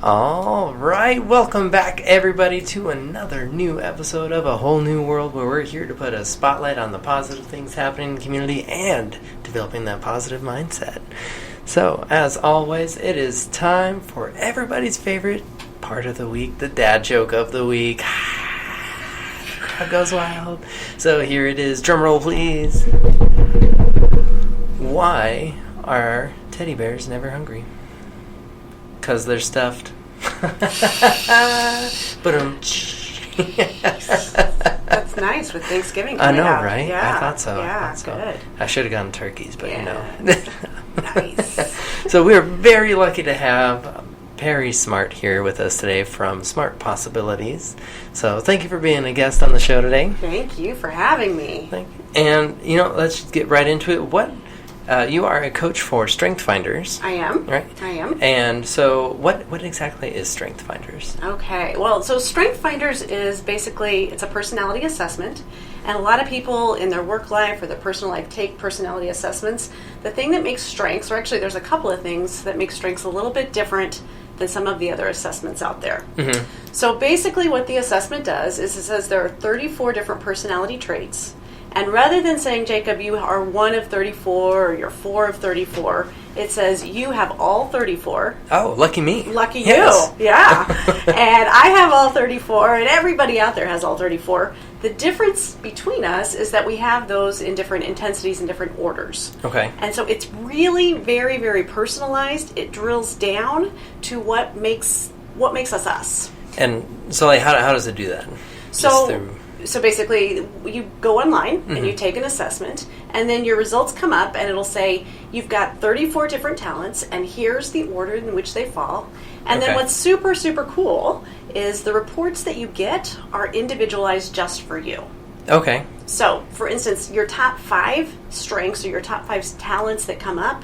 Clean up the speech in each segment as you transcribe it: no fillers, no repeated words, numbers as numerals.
All right, welcome back everybody to another new episode of A Whole New World, where we're here to put a spotlight on the positive things happening in the community and developing that positive mindset. So, as always, it is time for everybody's favorite part of the week, the dad joke of the week. Crowd goes wild. So here it is. Drum roll, please. Why are teddy bears never hungry? Because they're stuffed. That's nice with Thanksgiving I coming know, up. right? Yeah. I thought so. Yeah, good. I should have gone turkeys, but Nice. So we're very lucky to have Pari Smart here with us today from Smart Possibilities. So thank you for being a guest on the show today. Thank you for having me. Thank you. And, let's get right into it. You are a coach for Strength Finders. I am. Right? I am. And so what exactly is Strength Finders? Okay. Well, so Strength Finders is basically, it's a personality assessment. And a lot of people in their work life or their personal life take personality assessments. The thing that makes strengths, or actually there's a couple of things that make strengths a little bit different than some of the other assessments out there. Mm-hmm. So basically what the assessment does is it says there are 34 different personality traits. And rather than saying, Jacob, you are 1 of 34 or you're 4 of 34, it says you have all 34. Oh, lucky me. Lucky yes. you. Yeah. And I have all 34, and everybody out there has all 34. The difference between us is that we have those in different intensities and different orders. Okay. And so it's really very, very personalized. It drills down to what makes us us. And so, how does it do that? So basically, you go online and you take an assessment, and then your results come up, and it'll say you've got 34 different talents, and here's the order in which they fall. And then what's super, super cool is the reports that you get are individualized just for you. Okay. So, for instance, your top 5 strengths or your top 5 talents that come up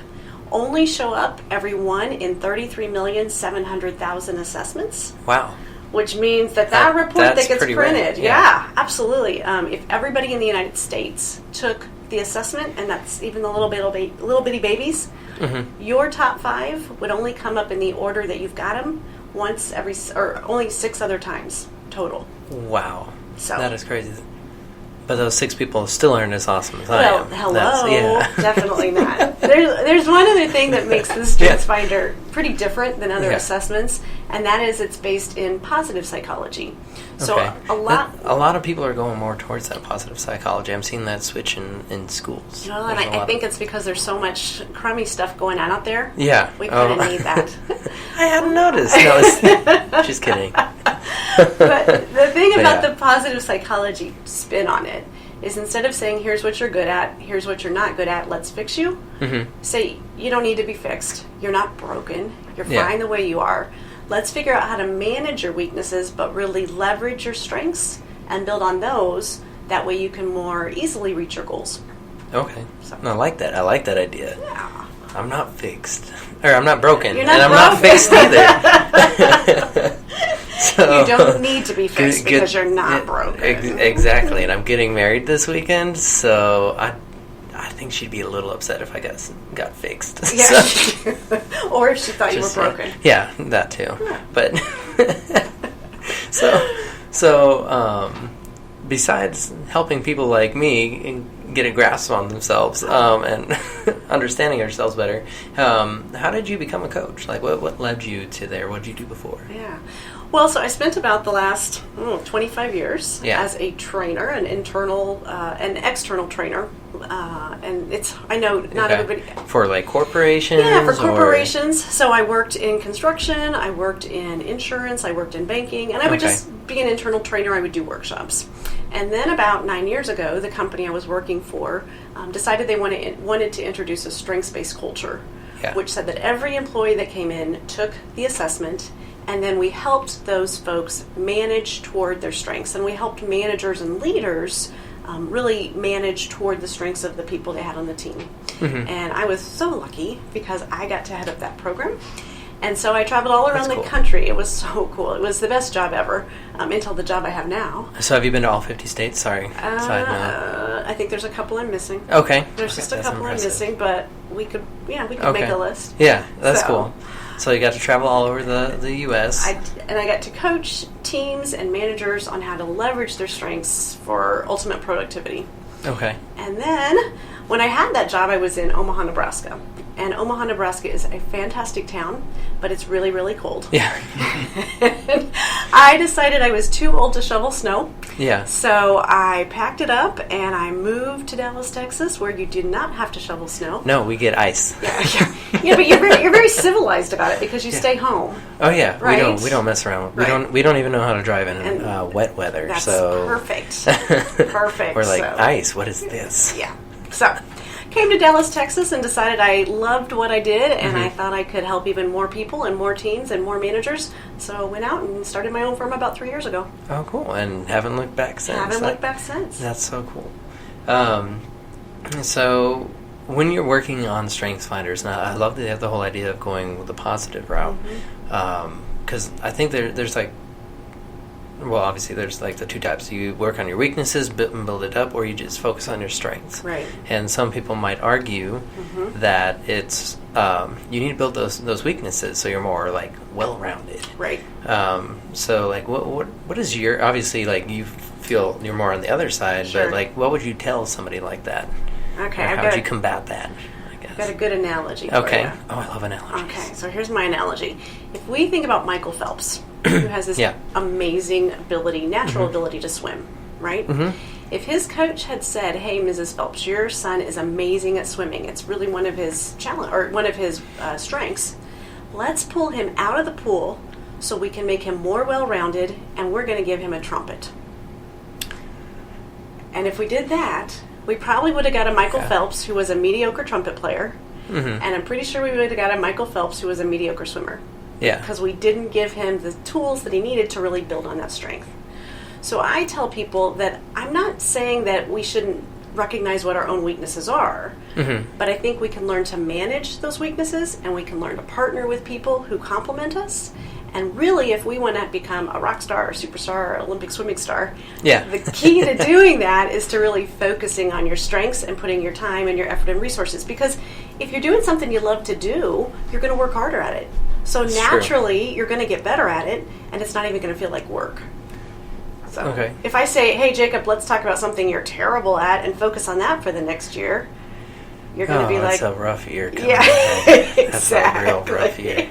only show up every one in 33,700,000 assessments. Wow. Which means that report that gets printed, rare. yeah, absolutely. If everybody in the United States took the assessment, and that's even the little bitty babies, your top 5 would only come up in the order that you've got them only 6 other times total. Wow, so that is crazy. But those 6 people still aren't as awesome as I am. Hello, definitely not. There's one other thing that makes this Strengths Finder pretty different than other assessments, and that is it's based in positive psychology. So a lot of people are going more towards that positive psychology. I'm seeing that switch in schools. Well, and I think it's because there's so much crummy stuff going on out there. Yeah. We kind of need that. I hadn't noticed. No, just kidding. But the thing about the positive psychology spin on it is instead of saying, here's what you're good at, here's what you're not good at, let's fix you, say, you don't need to be fixed. You're not broken. You're fine the way you are. Let's figure out how to manage your weaknesses, but really leverage your strengths and build on those. That way you can more easily reach your goals. Okay. So. I like that. I like that idea. Yeah. I'm not fixed. Or I'm not broken. You're not and broken. I'm not fixed either. So, you don't need to be fixed because you're not broken. Exactly. And I'm getting married this weekend, so I think she'd be a little upset if I got fixed. Yeah. Or if she thought you were broken. Yeah, that too. Yeah. But so besides helping people like me get a grasp on themselves and understanding ourselves better, how did you become a coach? Like, what led you to there? What did you do before? Yeah. Well, so I spent about the last 25 years as a trainer, an internal and external trainer. And I know not everybody... For like corporations? Yeah, for corporations. So I worked in construction, I worked in insurance, I worked in banking, and I would just be an internal trainer. I would do workshops. And then about 9 years ago, the company I was working for decided they wanted to introduce a strengths-based culture, which said that every employee that came in took the assessment, and then we helped those folks manage toward their strengths. And we helped managers and leaders really manage toward the strengths of the people they had on the team. And I was so lucky because I got to head up that program. And so I traveled all around the country. It was so cool. It was the best job ever until the job I have now. So have you been to all 50 states? Sorry. Side note. I think there's a couple I'm missing. Okay. There's just a couple I'm missing, but we could make a list. Yeah, that's cool. So you got to travel all over the U.S. I got to coach teams and managers on how to leverage their strengths for ultimate productivity. Okay. And then when I had that job, I was in Omaha, Nebraska. And Omaha, Nebraska is a fantastic town, but it's really, really cold. Yeah. I decided I was too old to shovel snow. Yeah. So I packed it up and I moved to Dallas, Texas, where you do not have to shovel snow. No, we get ice. Yeah, but you're very civilized about it because you stay home. Oh yeah, right? we don't mess around. Right. We don't even know how to drive in wet weather. That's so perfect. Perfect. We're like, ice. What is this? Yeah. So came to Dallas, Texas, and decided I loved what I did, and I thought I could help even more people and more teams and more managers. So I went out and started my own firm about 3 years ago. Oh, cool. And haven't looked back since. That's so cool. So when you're working on Strengths Finders, now I love the whole idea of going with the positive route. Because I think there's like, well, obviously there's like the two types. You work on your weaknesses, build it up, or you just focus on your strengths. Right. And some people might argue that it's you need to build those weaknesses so you're more like well-rounded. Right. So like what is your, obviously like you feel you're more on the other side, Sure. but like what would you tell somebody like that? Okay. Or how would you combat that? I've got a good analogy for Okay. you. Oh, I love analogies. Okay, so here's my analogy. If we think about Michael Phelps, who has this amazing ability, natural ability to swim, right? If his coach had said, "Hey, Mrs. Phelps, your son is amazing at swimming. It's really one of his strengths. Let's pull him out of the pool so we can make him more well-rounded, and we're going to give him a trumpet." And if we did that, we probably would have got a Michael Phelps who was a mediocre trumpet player, and I'm pretty sure we would have got a Michael Phelps who was a mediocre swimmer. Yeah. Because we didn't give him the tools that he needed to really build on that strength. So I tell people that I'm not saying that we shouldn't recognize what our own weaknesses are, but I think we can learn to manage those weaknesses, and we can learn to partner with people who complement us. And really, if we want to become a rock star, or superstar, or Olympic swimming star, the key to doing that is to really focusing on your strengths and putting your time and your effort and resources. Because if you're doing something you love to do, you're going to work harder at it. So naturally, you're going to get better at it, and it's not even going to feel like work. So if I say, "Hey, Jacob, let's talk about something you're terrible at and focus on that for the next year," you're going to be like, that's a rough year. Exactly. That's a real rough year.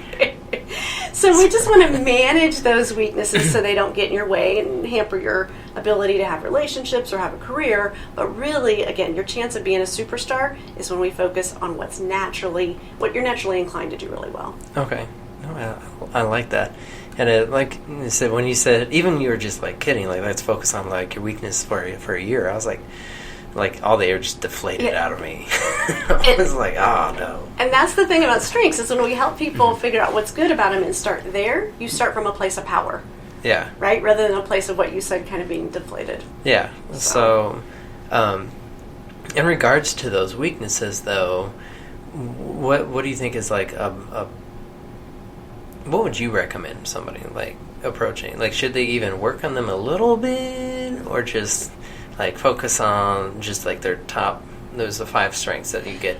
So we just want to manage those weaknesses so they don't get in your way and hamper your ability to have relationships or have a career. But really, again, your chance of being a superstar is when we focus on what you're naturally inclined to do really well. Okay. No, I like that. And like you said, when you said, even you were just like kidding, like let's focus on like your weakness for a year. I was like all the air just deflated out of me. I was like, oh no. And that's the thing about strengths, is when we help people figure out what's good about them and start there, you start from a place of power. Yeah. Right? Rather than a place of what you said kind of being deflated. Yeah. So in regards to those weaknesses though, what do you think is like what would you recommend somebody like approaching? Like, should they even work on them a little bit, or just like focus on just like their top? There's the 5 strengths that you get.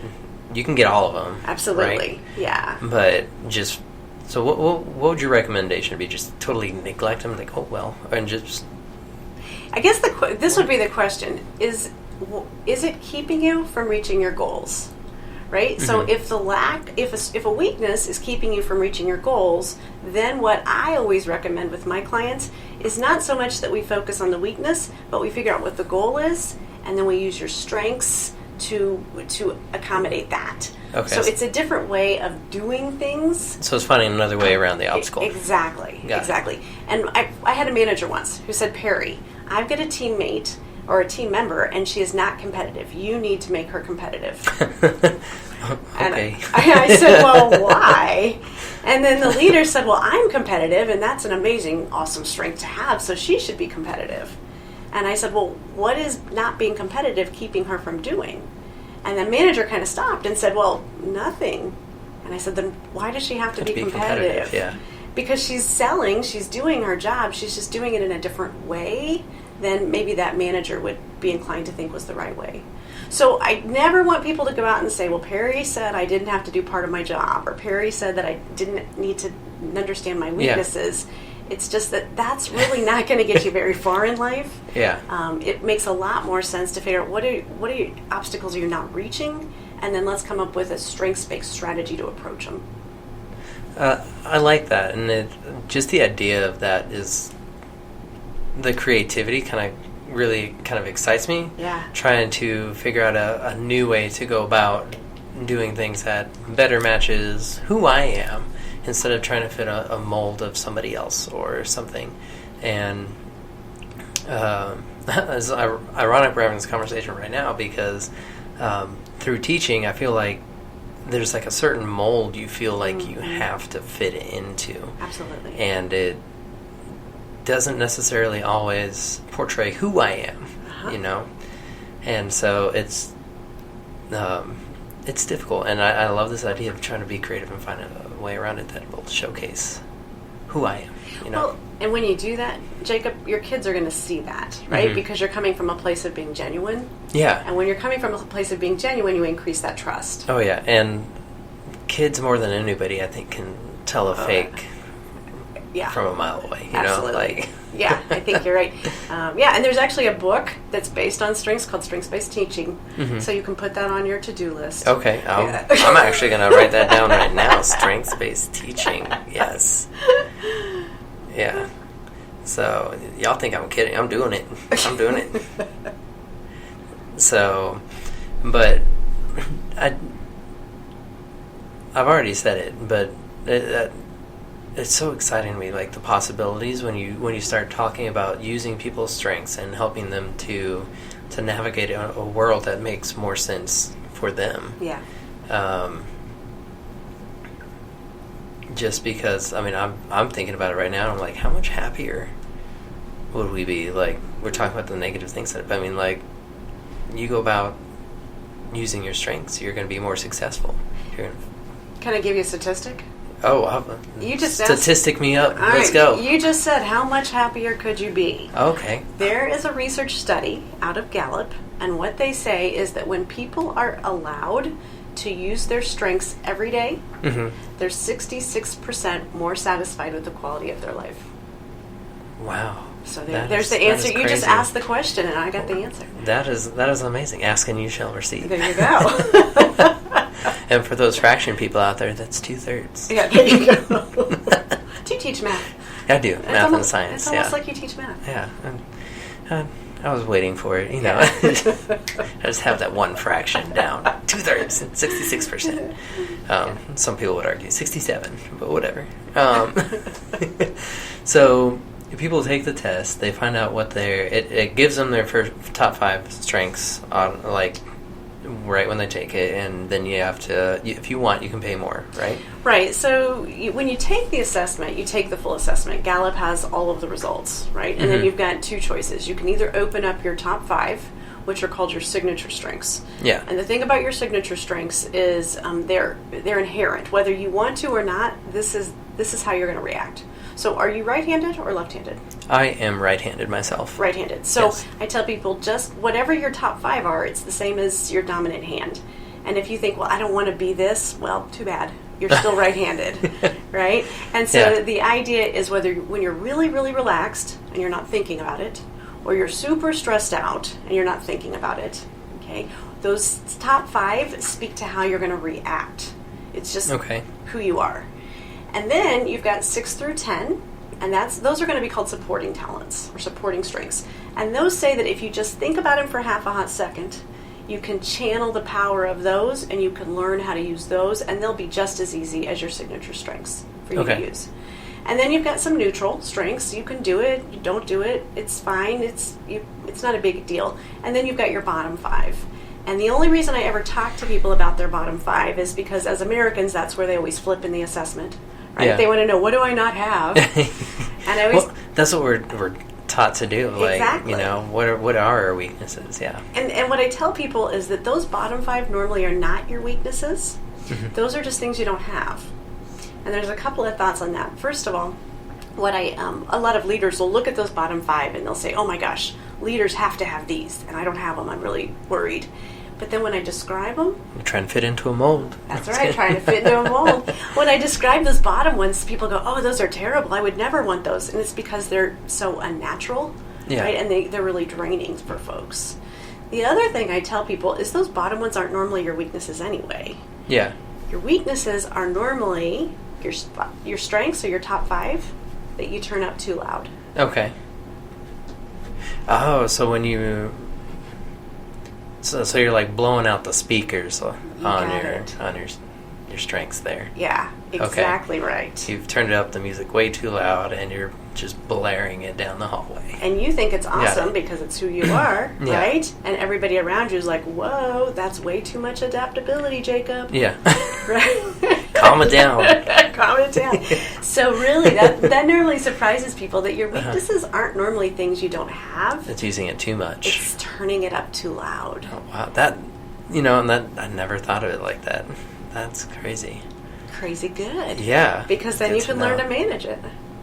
You can get all of them. Absolutely, right? Yeah. But just so, what would your recommendation be? Just totally neglect them, like, oh well, and just. I guess this would be the question: is it keeping you from reaching your goals? Right? So if if a weakness is keeping you from reaching your goals, then what I always recommend with my clients is not so much that we focus on the weakness, but we figure out what the goal is, and then we use your strengths to accommodate that. Okay. So it's a different way of doing things. So it's finding another way around the obstacle. Exactly. And I had a manager once who said, "Pari, I've got a teammate or a team member, and she is not competitive. You need to make her competitive." And Okay. I said, "Well, why?" And then the leader said, "Well, I'm competitive, and that's an amazing, awesome strength to have, so she should be competitive." And I said, "Well, what is not being competitive keeping her from doing?" And the manager kind of stopped and said, "Well, nothing." And I said, "Then why does she have to be competitive?" Yeah. Because she's selling, she's doing her job, she's just doing it in a different way than maybe that manager would be inclined to think was the right way. So I never want people to go out and say, well, Pari said I didn't have to do part of my job, or Pari said that I didn't need to understand my weaknesses. Yeah. It's just that that's really not going to get you very far in life. Yeah. It makes a lot more sense to figure out what are your obstacles you're not reaching, and then let's come up with a strengths-based strategy to approach them. I like that, and just the idea of that is the creativity really excites me. Yeah. Trying to figure out a new way to go about doing things that better matches who I am, instead of trying to fit a mold of somebody else or something. And it's ironic we're having this conversation right now because through teaching, I feel like there's a certain mold you feel like you have to fit into. Absolutely. And it doesn't necessarily always portray who I am, And so it's difficult. And I love this idea of trying to be creative and find a way around it that will showcase who I am, Well, and when you do that, Jacob, your kids are going to see that, right? Mm-hmm. Because you're coming from a place of being genuine. Yeah. And when you're coming from a place of being genuine, you increase that trust. Oh, yeah. And kids, more than anybody, I think, can tell a fake from a mile away. Absolutely. Yeah, I think you're right. And there's actually a book that's based on strengths called Strengths-Based Teaching. Mm-hmm. So you can put that on your to-do list. Okay. I'm actually going to write that down right now. Strengths-Based Teaching. Yes. Yeah. So y'all think I'm kidding. I'm doing it. So, but I've already said it, but it's so exciting to me, the possibilities when you start talking about using people's strengths and helping them to navigate a world that makes more sense for them. Yeah. Just because, I'm thinking about it right now, and I'm like, how much happier would we be? We're talking about the negative things, but you go about using your strengths, you're going to be more successful. Can I give you a statistic? Oh, you just statistic me up. All Let's right. go. You just said, how much happier could you be? Okay. There is a research study out of Gallup, and what they say is that when people are allowed to use their strengths every day, they're 66% more satisfied with the quality of their life. Wow. So there's the answer. You just asked the question, and I got the answer. That is amazing. Ask and you shall receive. There you go. And for those fraction people out there, that's 2/3. Yeah, there you go. Do you teach math? I do. Math and science. It's almost like you teach math. Yeah. I was waiting for it, I just have that one fraction down. 2/3, 66%. Some people would argue 67, but whatever. So people take the test, they find out what it gives them their first top 5 strengths on right when they take it, and then you have to, if you want, you can pay more, right? Right. So when you take the assessment, you take the full assessment. Gallup has all of the results, right? And then you've got 2 choices. You can either open up your top 5, which are called your signature strengths. Yeah. And the thing about your signature strengths is they're inherent. Whether you want to or not, this is how you're going to react. So are you right-handed or left-handed? I am right-handed myself. Right-handed. So yes. I tell people, just whatever your top 5 are, it's the same as your dominant hand. And if you think, well, I don't want to be this, well, too bad. You're still right-handed, right? And so the idea is when you're really, really relaxed and you're not thinking about it, or you're super stressed out and you're not thinking about it, okay, those top 5 speak to how you're going to react. It's just who you are. And then you've got 6 through 10, and those are going to be called supporting talents or supporting strengths. And those say that if you just think about them for half a hot second, you can channel the power of those, and you can learn how to use those, and they'll be just as easy as your signature strengths for you to use. And then you've got some neutral strengths. You can do it, you don't do it, it's fine, it's not a big deal. And then you've got your bottom 5. And the only reason I ever talk to people about their bottom 5 is because as Americans, that's where they always flip in the assessment. Right? Yeah. They want to know, what do I not have? And I always, well, that's what we're taught to do. Exactly. What are our weaknesses? Yeah. And what I tell people is that those bottom 5 normally are not your weaknesses. Mm-hmm. Those are just things you don't have. And there's a couple of thoughts on that. First of all, a lot of leaders will look at those bottom 5 and they'll say, oh my gosh, leaders have to have these, and I don't have them. I'm really worried. But then when I describe them... You're trying to fit into a mold. That's right, trying to fit into a mold. When I describe those bottom ones, people go, oh, those are terrible. I would never want those. And it's because they're so unnatural, right? And they're really draining for folks. The other thing I tell people is those bottom ones aren't normally your weaknesses anyway. Yeah. Your weaknesses are normally your strengths, or your top 5, that you turn up too loud. Okay. Oh, so when you... So you're like blowing out the speakers on your strengths there. Yeah, exactly right. You've turned up the music way too loud, and you're just blaring it down the hallway. And you think it's awesome because it's who you are, right? And everybody around you is like, whoa, that's way too much adaptability, Jacob. Yeah. Right? Calm it down. Calm it down. So really, that normally surprises people that your weaknesses aren't normally things you don't have. It's using it too much. It's turning it up too loud. Oh, wow. That, and that, I never thought of it like that. That's crazy. Crazy good. Yeah. Because then you can learn to manage it.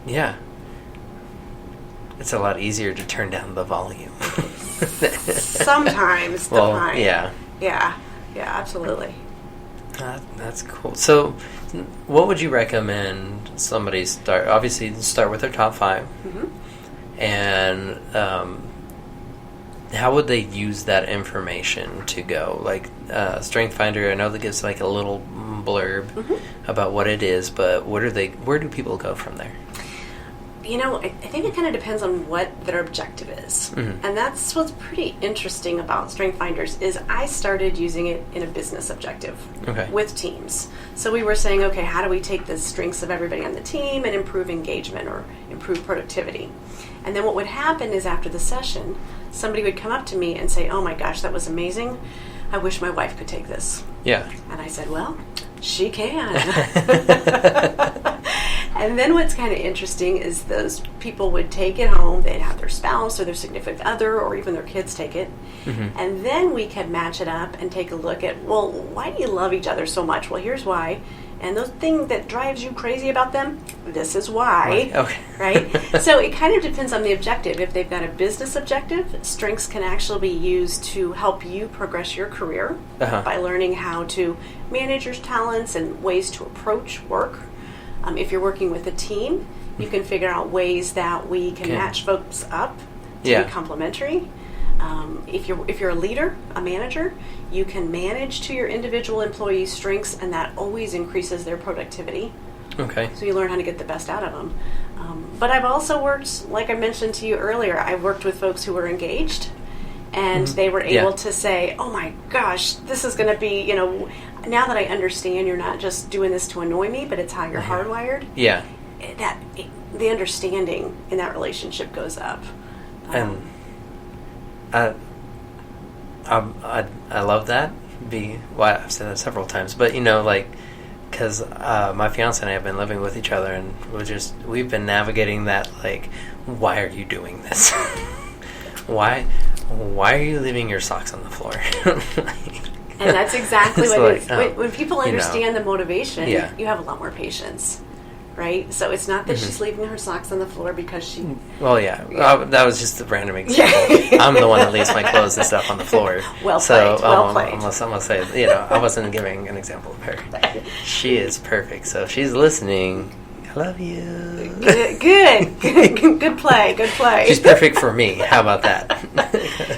Yeah. It's a lot easier to turn down the volume. Sometimes. Fine. Yeah. Yeah. Yeah, absolutely. That's cool. So, what would you recommend somebody start? Obviously, start with their top 5. Mm-hmm. And how would they use that information to go? Like, Strength Finder, I know that gives like a little blurb about what it is, but where do people go from there? I think it kind of depends on what their objective is. Mm-hmm. And that's what's pretty interesting about Strength Finders is I started using it in a business objective with teams. So we were saying, okay, how do we take the strengths of everybody on the team and improve engagement or improve productivity? And then what would happen is after the session, somebody would come up to me and say, oh my gosh, that was amazing. I wish my wife could take this. Yeah. And I said, well, she can. And then what's kind of interesting is those people would take it home. They'd have their spouse or their significant other or even their kids take it. Mm-hmm. And then we could match it up and take a look at, well, why do you love each other so much? Well, here's why. And the thing that drives you crazy about them, this is why. Okay. Right? So it kind of depends on the objective. If they've got a business objective, strengths can actually be used to help you progress your career by learning how to manage your talents and ways to approach work. If you're working with a team, you can figure out ways that we can match folks up to be complementary. If you're a leader, a manager, you can manage to your individual employees' strengths, and that always increases their productivity. Okay. So you learn how to get the best out of them. But I've also worked, like I mentioned to you earlier, I've worked with folks who were engaged, and they were able to say, oh my gosh, this is going to be, now that I understand you're not just doing this to annoy me, but it's how you're hardwired. Yeah. The understanding in that relationship goes up. And I love that. I've said that several times, but because my fiance and I have been living with each other, and we've been navigating that. Like, why are you doing this? Why are you leaving your socks on the floor? And that's exactly what it is. When people understand the motivation, you have a lot more patience. Right? So it's not that she's leaving her socks on the floor because she... Well, that was just a random example. I'm the one that leaves my clothes and stuff on the floor. Well played. I'm going to say, I wasn't giving an example of her. She is perfect. So if she's listening, I love you. Good play. She's perfect for me. How about that?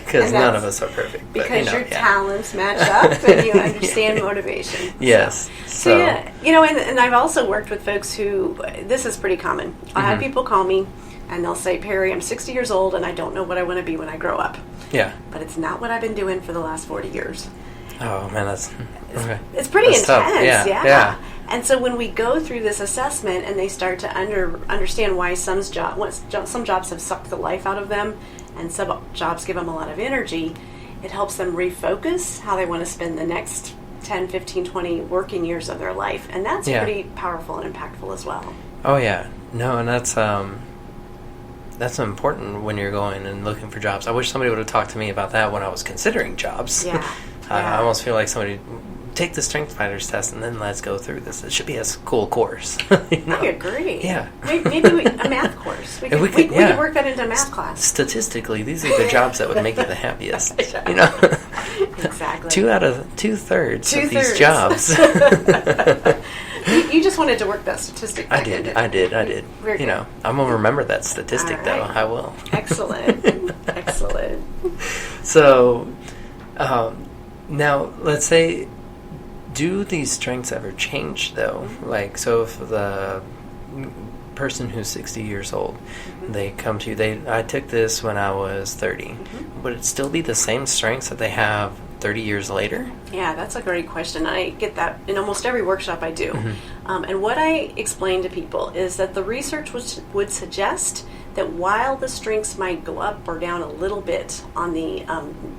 Because none of us are perfect. Because your talents match up and you understand motivation. Yes. So and I've also worked with folks who, this is pretty common. I have people call me and they'll say, Pari, I'm 60 years old and I don't know what I want to be when I grow up. Yeah. But it's not what I've been doing for the last 40 years. Oh, man, it's pretty intense. Tough. Yeah. And so when we go through this assessment and they start to understand why some jobs have sucked the life out of them and some jobs give them a lot of energy, it helps them refocus how they want to spend the next 10, 15, 20 working years of their life. And that's pretty powerful and impactful as well. Oh, yeah. No, and that's important when you're going and looking for jobs. I wish somebody would have talked to me about that when I was considering jobs. Yeah. I almost feel like somebody take the strength finders test and then let's go through this. It should be a cool course. I agree. Yeah. Maybe a math course. We could work that into a math class. Statistically, these are the jobs that would make you the happiest. Exactly. 2/3 of these jobs. You just wanted to work that statistic. I did. Very good. I'm gonna remember that statistic All though. right. I will. Excellent. So, now let's say, do these strengths ever change though? Like, so if the person who's 60 years old, they come to you, I took this when I was 30. Would it still be the same strengths that they have 30 years later? Yeah, that's a great question. I get that in almost every workshop I do. And what I explain to people is that the research would suggest that while the strengths might go up or down a little bit on the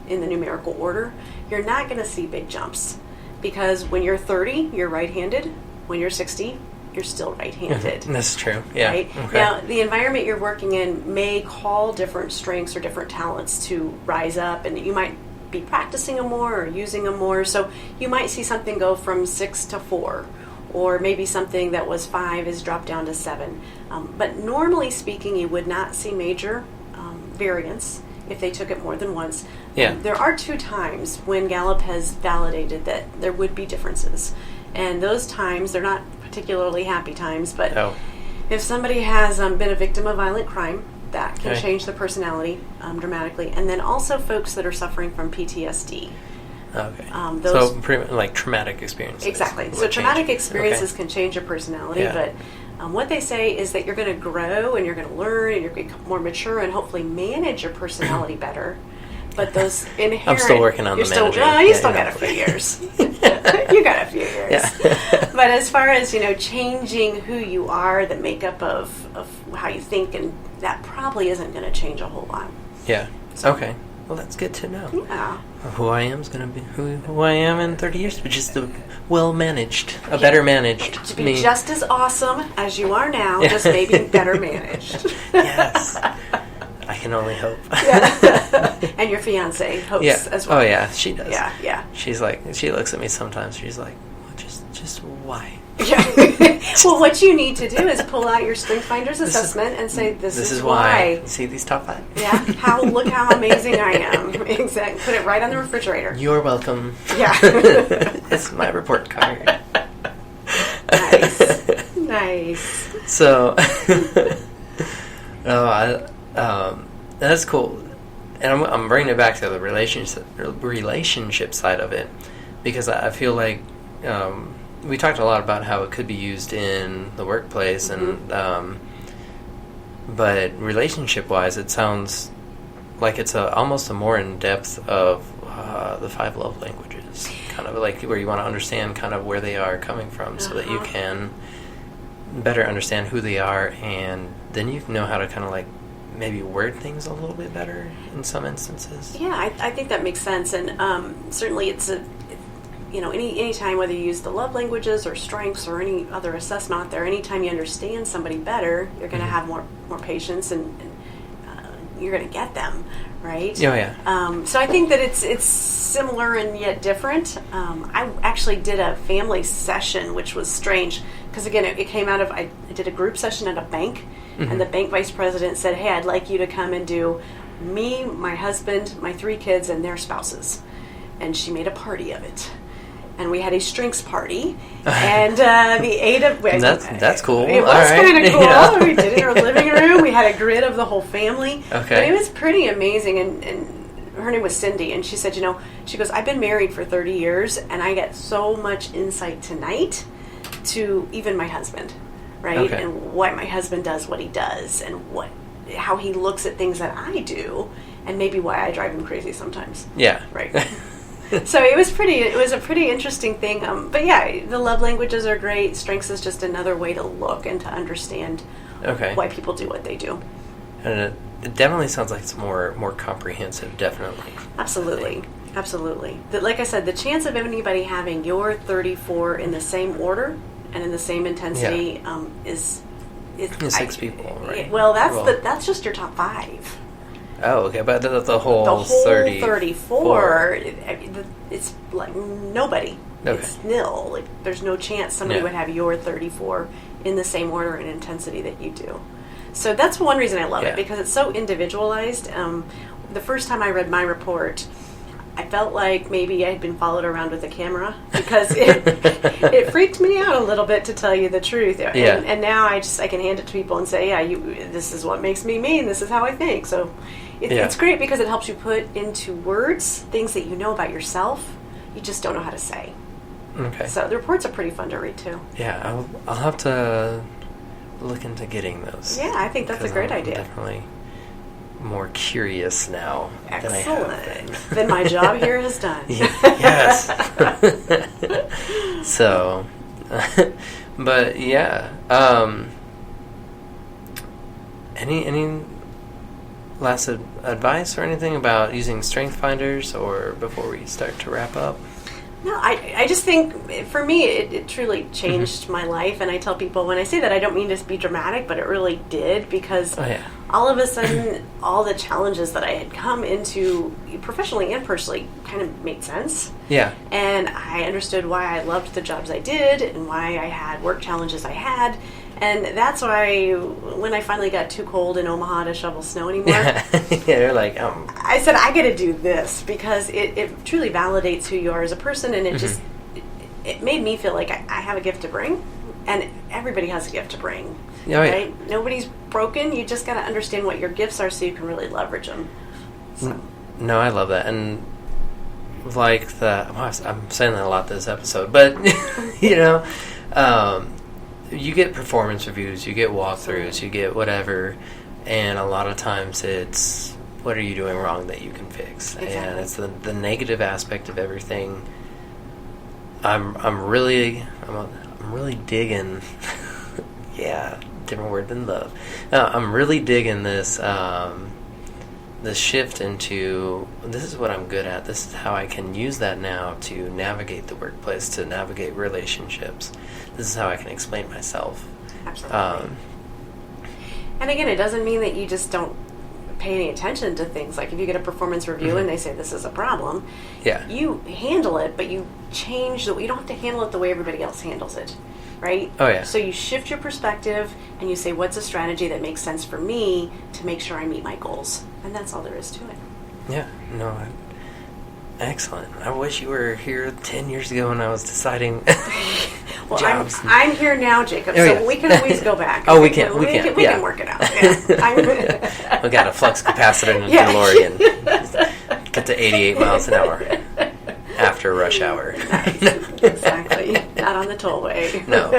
in the numerical order, you're not going to see big jumps. Because when you're 30, you're right-handed. When you're 60, you're still right-handed. That's true. Yeah. Right? Okay. Now, the environment you're working in may call different strengths or different talents to rise up, and you might be practicing them more or using them more. So you might see something go from 6 to 4, or maybe something that was 5 is dropped down to 7. But normally speaking, you would not see major variance if they took it more than once. Yeah. There are 2 times when Gallup has validated that there would be differences. And those times, they're not particularly happy times, but if somebody has been a victim of violent crime, that can change the personality dramatically. And then also folks that are suffering from PTSD. Okay. Those, so pretty much like traumatic experiences. Exactly. So traumatic experiences can change your personality, but what they say is that you're going to grow and you're going to learn and you're going to become more mature and hopefully manage your personality better. But those inherent... I'm still working on the managing. You still got a few years. You got a few years. Yeah. But as far as, changing who you are, the makeup of how you think, and that probably isn't going to change a whole lot. Yeah. So, okay. Well, that's good to know. Yeah. Who I am is going to be who I am in 30 years, but just well-managed, better managed. To be just as awesome as you are now, just maybe better managed. Yes. I can only hope. Yeah. And your fiance hopes as well. Oh, yeah, she does. Yeah. She's like, she looks at me sometimes, she's like, well, just why? Yeah. Well, what you need to do is pull out your Strength Finders assessment and say, this is why. See these top 5? Yeah. Look how amazing I am. Exactly. Put it right on the refrigerator. You're welcome. Yeah. It's my report card. Nice. So, that's cool. And I'm bringing it back to the relationship side of it, because I feel like we talked a lot about how it could be used in the workplace, and but relationship-wise, it sounds like it's almost a more in-depth of the 5 love languages, kind of like where you want to understand kind of where they are coming from, so that you can better understand who they are, and then you know how to kind of like maybe word things a little bit better in some instances. Yeah, I think that makes sense, and certainly it's any time, whether you use the love languages or strengths or any other assessment out there, anytime you understand somebody better, you're going to have more patience, and you're going to get them, right? Oh, yeah. So I think that it's similar and yet different. I actually did a family session, which was strange, because again, it came out of, I did a group session at a bank, and the bank vice president said, hey, I'd like you to come and do me, my husband, my 3 kids, and their spouses. And she made a party of it. And we had a strengths party, and the 8 of... That's cool. It was kind of cool. Yeah. We did it in our living room. We had a grid of the whole family. Okay. But it was pretty amazing, and her name was Cindy, and she said, she goes, I've been married for 30 years, and I get so much insight tonight to even my husband, right? Okay. And why my husband does what he does, and how he looks at things that I do, and maybe why I drive him crazy sometimes. Yeah. Right. So it was a pretty interesting thing. But yeah, the love languages are great. Strengths is just another way to look and to understand why people do what they do. And it definitely sounds like it's more comprehensive, definitely. Absolutely. Like I said, the chance of anybody having your 34 in the same order and in the same intensity is 6 people, right? Well, that's just your top 5. Oh, okay, but the whole 34. 34, it's like nobody Okay. It's nil. Like, there's no chance somebody would have your 34 in the same order and intensity that you do. So that's one reason I love it, because it's so individualized. The first time I read my report, I felt like maybe I had been followed around with a camera, because it freaked me out a little bit, to tell you the truth. Yeah. And now I can hand it to people and say, this is what makes me me, and this is how I think. So it's great because it helps you put into words things that you know about yourself, you just don't know how to say. Okay. So the reports are pretty fun to read too. Yeah, I'll have to look into getting those. Yeah, I think that's a great idea. I'm definitely more curious now than I have been. Then my job here is done. Yes. So, but yeah. Any last advice or anything about using strength finders, or before we start to wrap up? No, I just think, for me, it truly changed my life. And I tell people, when I say that, I don't mean to be dramatic, but it really did, because all of a sudden, all the challenges that I had come into, professionally and personally, kind of made sense. Yeah. And I understood why I loved the jobs I did, and why I had work challenges I had. And that's why, when I finally got too cold in Omaha to shovel snow anymore, you're like, I said, I got to do this, because it truly validates who you are as a person, and it made me feel like I have a gift to bring, and everybody has a gift to bring. Right? Yeah. Nobody's broken. You just got to understand what your gifts are, so you can really leverage them. So. No, I love that, and like I'm saying that a lot this episode, but you get performance reviews, you get walkthroughs, you get whatever, and a lot of times it's, what are you doing wrong that you can fix? Exactly. And it's the negative aspect of everything. I'm really digging. Yeah, different word than love. I'm really digging this this shift into, this is what I'm good at. This is how I can use that now to navigate the workplace, to navigate relationships. This is how I can explain myself. Absolutely. And again, it doesn't mean that you just don't pay any attention to things. Like, if you get a performance review and they say this is a problem, you handle it, but you change you don't have to handle it the way everybody else handles it, right? Oh, yeah. So you shift your perspective and you say, what's a strategy that makes sense for me to make sure I meet my goals? And that's all there is to it. Yeah, no, excellent. I wish you were here 10 years ago when I was deciding well, jobs. I'm here now, Jacob, so we can always go back. We can work it out. Yeah. We got a flux capacitor in a DeLorean. Get to 88 miles an hour after rush hour. Nice. Exactly. Not on the tollway. No.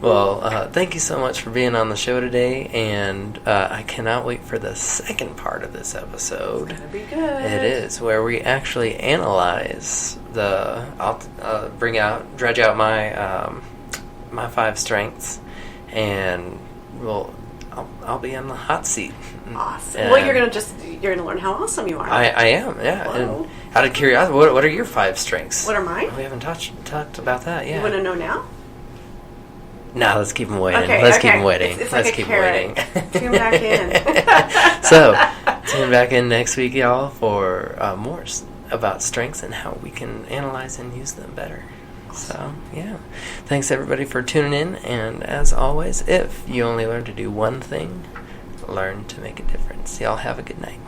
Well, thank you so much for being on the show today, and I cannot wait for the second part of this episode. It's gonna be good. It is, where we actually analyze I'll dredge out my 5 strengths, and I'll be on the hot seat. Awesome. And well, you're gonna learn how awesome you are. I am, yeah. Whoa. And out of curiosity, what are your 5 strengths? What are mine? We haven't talked about that. Yeah. You want to know now? No, let's keep them waiting. Okay, let's keep them waiting. It's let's like keep them waiting. Tune back in. So, tune back in next week, y'all, for more about strengths and how we can analyze and use them better. So, yeah. Thanks, everybody, for tuning in. And as always, if you only learn to do one thing, learn to make a difference. Y'all have a good night.